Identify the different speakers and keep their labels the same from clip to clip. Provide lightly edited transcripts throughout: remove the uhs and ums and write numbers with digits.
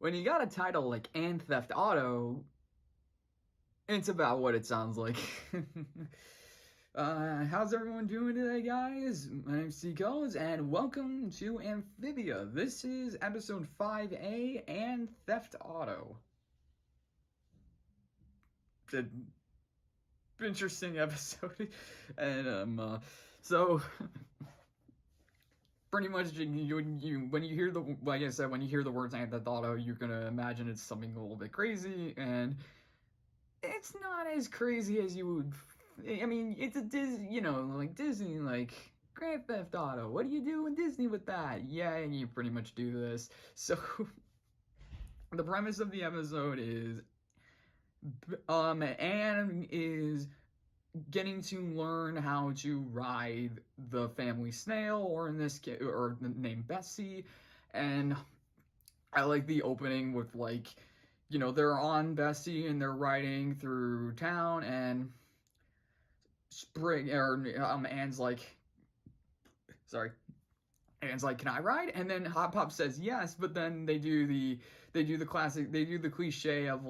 Speaker 1: when you got a title like And Theft Auto, it's about what it sounds like. How's everyone doing today, guys? My name's C Codes, and welcome to Amphibia. This is episode 5A, And Theft Auto. The interesting episode, and so pretty much when you hear the, like I said, when you hear the words "And Theft Auto," you're gonna imagine it's something a little bit crazy, and it's not as crazy as you would. I mean, it's a Disney, like Disney, like Grand Theft Auto. What do you do in Disney with that? Yeah, and you pretty much do this. So, the premise of the episode is, Anne is getting to learn how to ride the family snail, or in this case, or the name Bessie, and I like the opening with they're on Bessie and they're riding through town, and Sprig Anne's like, sorry, Anne's like, can I ride? And then Hot Pop says yes, but then they do the cliche of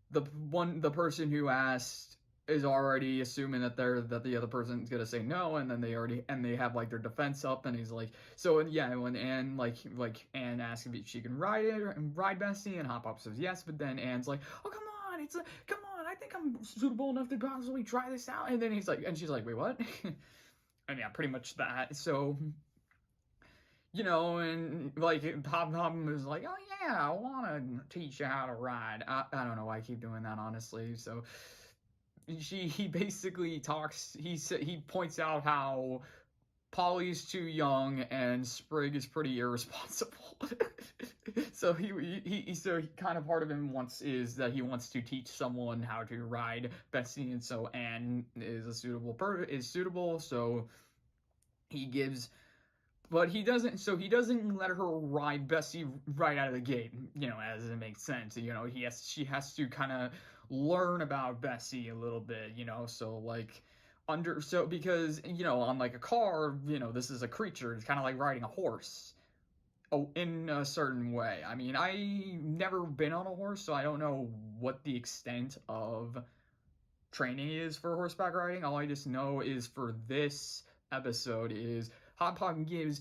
Speaker 1: the person who asked is already assuming that the other person's gonna say no, and then they have like their defense up, and he's like, so yeah, when Anne Anne asks if she can ride Bessie, and Hop Pop says yes, but then Anne's like, oh come on, come on, I think I'm suitable enough to possibly try this out, and then she's like, wait, what? And yeah, pretty much that. So, and like Hop Pop was like, oh yeah, I want to teach you how to ride. I don't know why I keep doing that, honestly. So he basically talks. He points out how Polly's too young and Sprig is pretty irresponsible. So so kind of part of him wants to teach someone how to ride Bessie, and so Anne is suitable. So he gives. But he doesn't. So he doesn't let her ride Bessie right out of the gate. As it makes sense. She has to kind of learn about Bessie a little bit. Because on like a car, this is a creature. It's kind of like riding a horse. Oh, in a certain way. I mean, I never been on a horse, so I don't know what the extent of training is for horseback riding. All I just know is for this episode is Hot Pop gives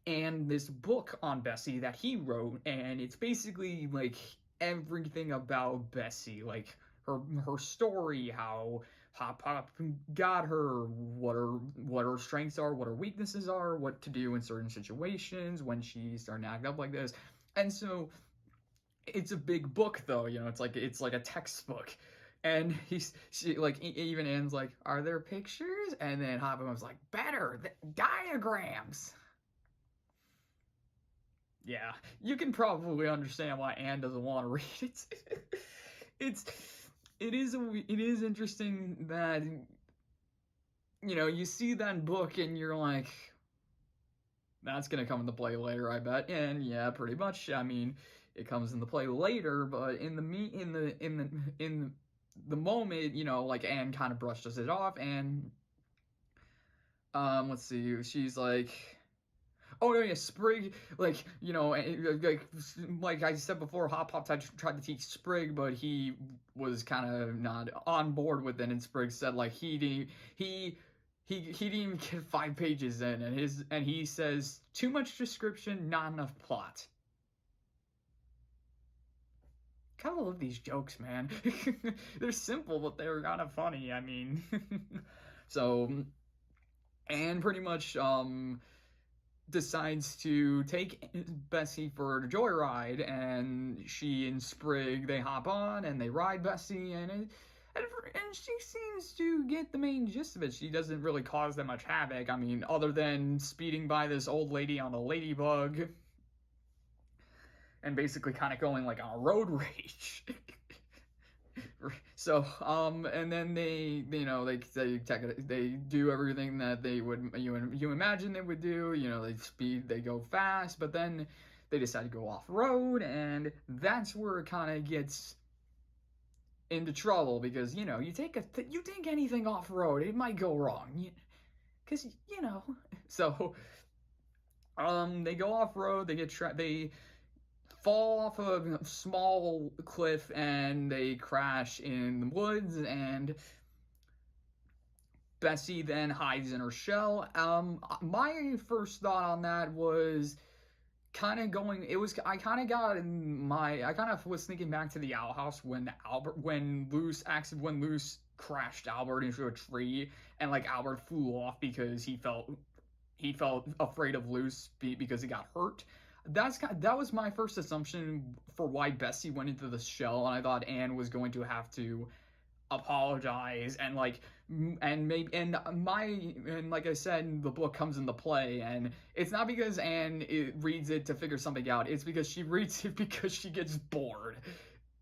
Speaker 1: Anne this book on Bessie that he wrote, and it's basically like everything about Bessie, like her story, how Hop Pop got her, what her strengths are, what her weaknesses are, what to do in certain situations when she's starting to act up like this. And so it's a big book, though. It's like a textbook. And even Anne's like, are there pictures? And then Hop Pop's like, better diagrams. Yeah, you can probably understand why Anne doesn't want to read it. It is interesting that you see that book and you're like, that's gonna come into play later, I bet. And yeah, pretty much. I mean, it comes into play later, but in the moment, Anne kind of brushes it off, and let's see, she's like, oh no, yeah, Sprig, like I said before, Hop Pop tried to teach Sprig, but he was kind of not on board with it, and Sprig said like he didn't even get 5 pages in, and he says too much description, not enough plot. Kind of love these jokes, man. They're simple, but they're kind of funny. I mean, so, and pretty much decides to take Bessie for a joyride, and she and Sprig, they hop on and they ride Bessie, and she seems to get the main gist of it. She doesn't really cause that much havoc. I mean, other than speeding by this old lady on a ladybug and basically kind of going like on a road rage. So, and then they do everything that you imagine they would do. They go fast, but then they decide to go off road, and that's where it kind of gets into trouble, because you take anything off road, it might go wrong, because so they go off road, they fall off a small cliff and they crash in the woods, and Bessie then hides in her shell. My first thought on that was kind of going. It was I kind of got in my. I kind of was thinking back to the owl house when Luce crashed Albert into a tree, and like Albert flew off because he felt afraid of Luce because he got hurt. That was my first assumption for why Bessie went into the shell, and I thought Anne was going to have to apologize and like and like I said, the book comes into play, and it's not because Anne reads it to figure something out. It's because she reads it because she gets bored,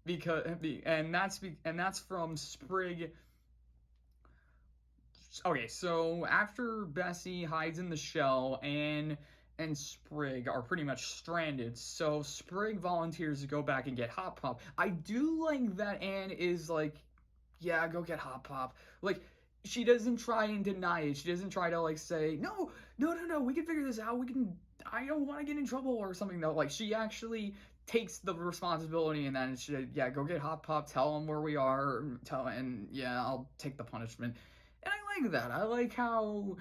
Speaker 1: because and that's from Sprig. Okay, so after Bessie hides in the shell, Anne and Sprig are pretty much stranded. So Sprig volunteers to go back and get Hop Pop. I do like that Anne is like, yeah, go get Hop Pop. Like, she doesn't try and deny it. She doesn't try to like say, no, we can figure this out. I don't want to get in trouble or something though. Like, she actually takes the responsibility, and then she, yeah, go get Hop Pop, tell him where we are, and yeah, I'll take the punishment. And I like that. I like how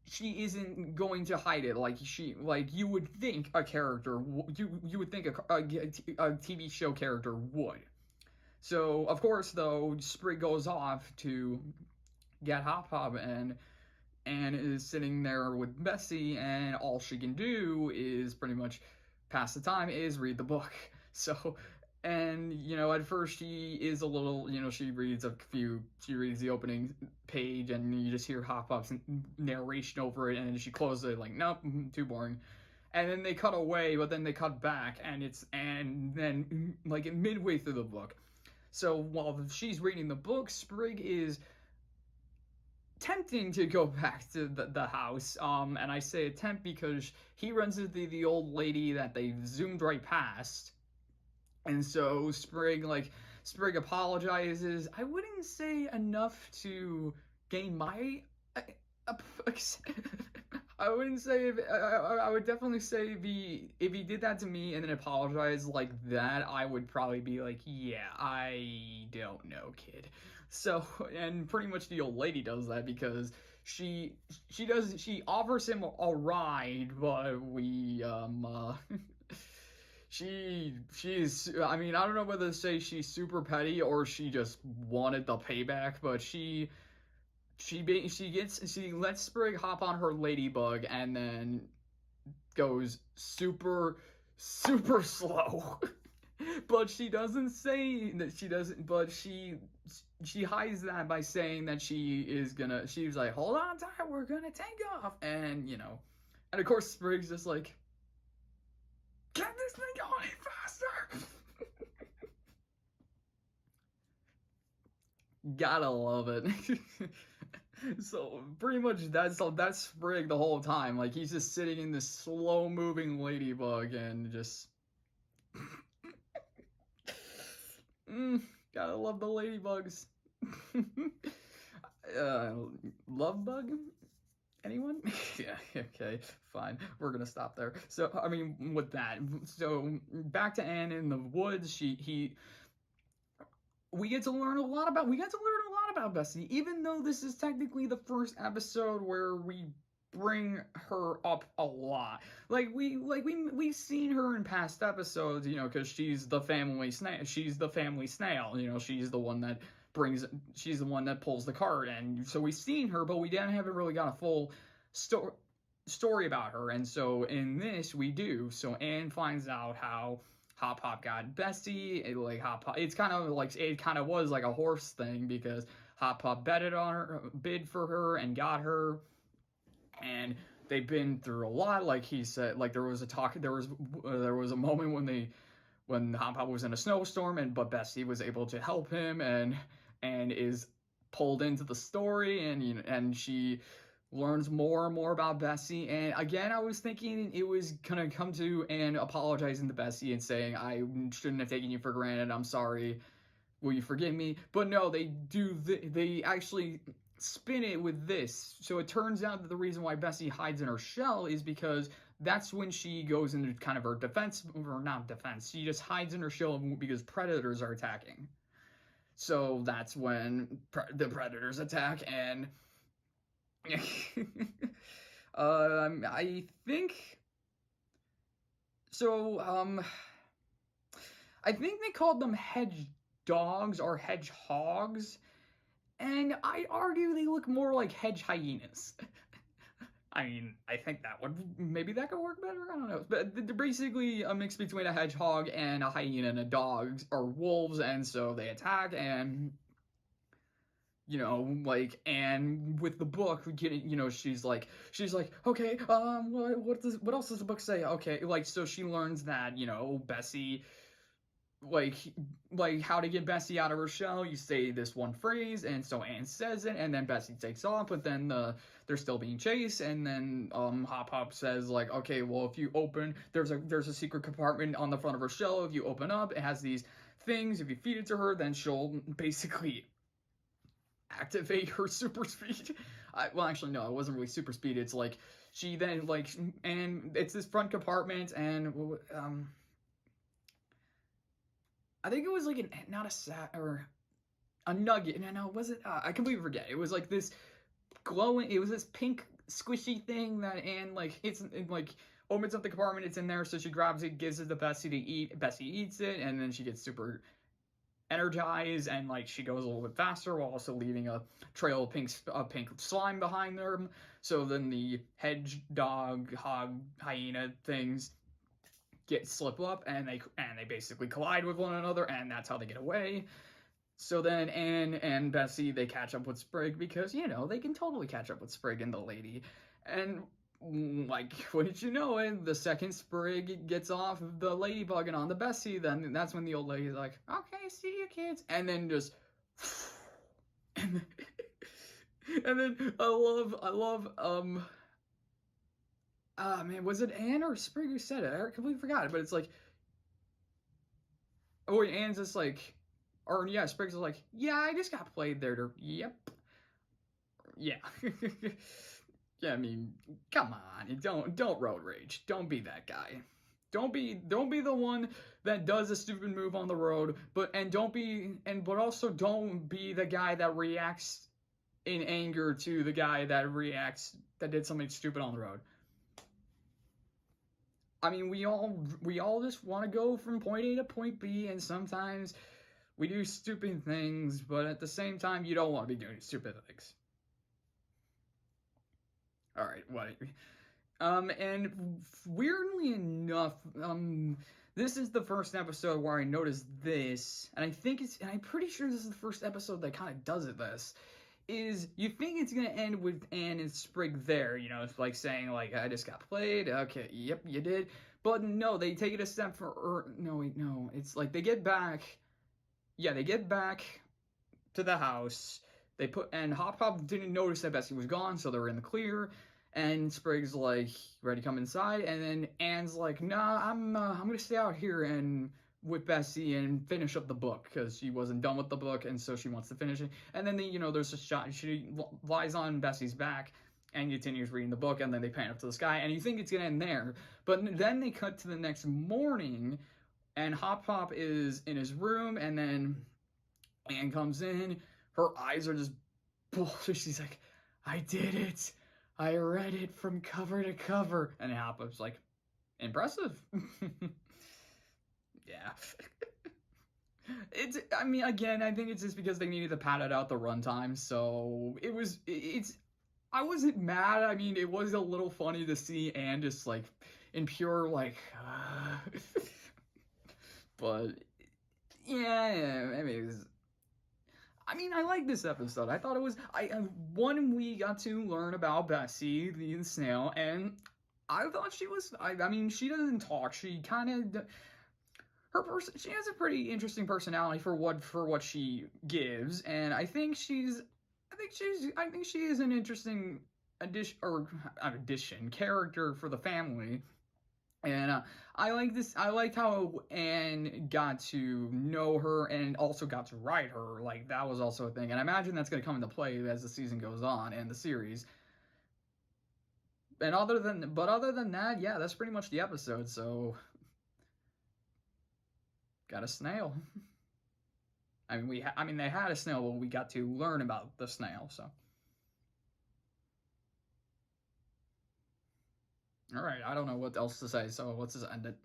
Speaker 1: she isn't going to hide it like you would think a character you would think a TV show character would. So of course though, Sprig goes off to get Hop Pop, and Anne is sitting there with Bessie, and all she can do is pretty much pass the time, is read the book. So, and at first she is a little, she reads the opening page, and you just hear Hop Pop's narration over it, and she closes it like, nope, too boring. And then they cut away, but then they cut back, and then like midway through the book. So while she's reading the book, Sprig is tempting to go back to the house, and I say attempt because he runs into the old lady that they zoomed right past, and so Sprig apologizes. I wouldn't say enough to gain my I wouldn't say I would definitely say if he did that to me and then apologized like that, I would probably be like, yeah, I don't know, kid. So, and pretty much the old lady does that because she offers him a ride, but she's, I mean, I don't know whether to say she's super petty or she just wanted the payback, but she lets Sprig hop on her ladybug and then goes super slow. But she doesn't say that she doesn't, but she hides that by saying that she's like, hold on tight, we're gonna take off, and and of course Sprig's just like, get this thing going any faster. Gotta love it. So pretty much that's Sprig the whole time. Like, he's just sitting in this slow moving ladybug and just gotta love the ladybugs. Love bug? Anyone? Yeah, okay, fine. We're gonna stop there. So, I mean, with that, so back to Anne in the woods. We get to learn a lot about Bessie, even though this is technically the first episode where we bring her up a lot. We've seen her in past episodes, because she's the family snail. She's the family snail. She's the one that pulls the cart, and so we've seen her, but we haven't really got a full story about her. And so in this we do. So Anne finds out how Hop Pop got Bessie. It kind of was like a horse thing because Hop Pop bid for her and got her, and they've been through a lot. Like he said, like there was a moment when Hop Pop was in a snowstorm, but Bessie was able to help him and is pulled into the story, and she learns more and more about Bessie. And again, I was thinking it was gonna come to Anne apologizing to Bessie and saying, I shouldn't have taken you for granted, I'm sorry, will you forgive me? But no, they actually spin it with this. So it turns out that the reason why Bessie hides in her shell is because that's when she goes into kind of her defense, or not defense, she just hides in her shell because predators are attacking. So that's when the predators attack, and I think so. I think they called them hedge dogs or hedgehogs, and I argue they look more like hedge hyenas. I mean, I think that would maybe that could work better. I don't know, but they're basically a mix between a hedgehog and a hyena and a dog, or wolves, and so they attack. And like, and with the book, she's like, okay, what else does the book say? Okay, like, so she learns that Bessie, like how to get Bessie out of her shell. You say this one phrase, and so Anne says it, and then Bessie takes off, but then they're still being chased, and then Hop Hop says, like, okay, well, if you open, there's a secret compartment on the front of her shell. If you open up, it has these things. If you feed it to her, then she'll basically activate her super speed. Well, actually, no, it wasn't really super speed. It's like she then, like, and it's this front compartment, and I think it was like not a or a nugget. No, was it? I completely forget. It was like this glowing. It was this pink squishy thing that Anne, like, it like opens up the compartment. It's in there, so she grabs it, gives it to Bessie to eat. Bessie eats it, and then she gets super energized, and like she goes a little bit faster while also leaving a trail of pink slime behind them. So then the hedge dog hog hyena things slip up, and they basically collide with one another, and that's how they get away. So then Anne and Bessie, they catch up with Sprig, because they can totally catch up with Sprig and the lady. And like, wouldn't you know it, the second Sprig gets off the ladybug and on the Bessie, then that's when the old lady's like, okay, see you kids, and then just and then I love man, was it Anne or Sprig who said it? I completely forgot it, but it's like, oh, Anne's just like, or yeah, Sprig's like, yeah, I just got played there. Yep, yeah. Yeah, I mean, come on, don't road rage. Don't be that guy. Don't be the one that does a stupid move on the road, but also don't be the guy that reacts in anger to the guy that did something stupid on the road. I mean, we all just want to go from point A to point B, and sometimes we do stupid things, but at the same time, you don't want to be doing stupid things. All right, what? And weirdly enough, this is the first episode where I noticed this, and I'm pretty sure this is the first episode that kind of does it. This is, you think it's gonna end with Anne and Sprig there, it's like saying, like, I just got played. Okay, yep, you did. But no, they take it a step no, it's like they get back. Yeah, they get back to the house. And Hop Hop didn't notice that Bessie was gone, so they're in the clear. And Sprig's like, ready to come inside, and then Anne's like, nah, I'm gonna stay out here and with Bessie and finish up the book, because she wasn't done with the book, and so she wants to finish it. And then there's a shot, she lies on Bessie's back and continues reading the book, and then they pan up to the sky, and you think it's gonna end there, but then they cut to the next morning, and Hop Hop is in his room, and then Anne comes in, her eyes are just bullshit. She's like, I did it. I read it from cover to cover. And Hop Hop's like, impressive. Yeah. I mean, again, I think it's just because they needed to pad it out the runtime, so I wasn't mad. I mean, it was a little funny to see Anne just, like, in pure, like, but, yeah, I mean, I like this episode. I thought it was, we got to learn about Bessie, the snail, and I thought she was, I mean, she doesn't talk. She kind of, she has a pretty interesting personality for what she gives, and I think she is an interesting character for the family. And I liked how Anne got to know her and also got to write her. Like, that was also a thing. And I imagine that's going to come into play as the season goes on and the series. And other than that, yeah, that's pretty much the episode. So, got a snail. I mean, they had a snail, but we got to learn about the snail. So, all right, I don't know what else to say. So let's just end it.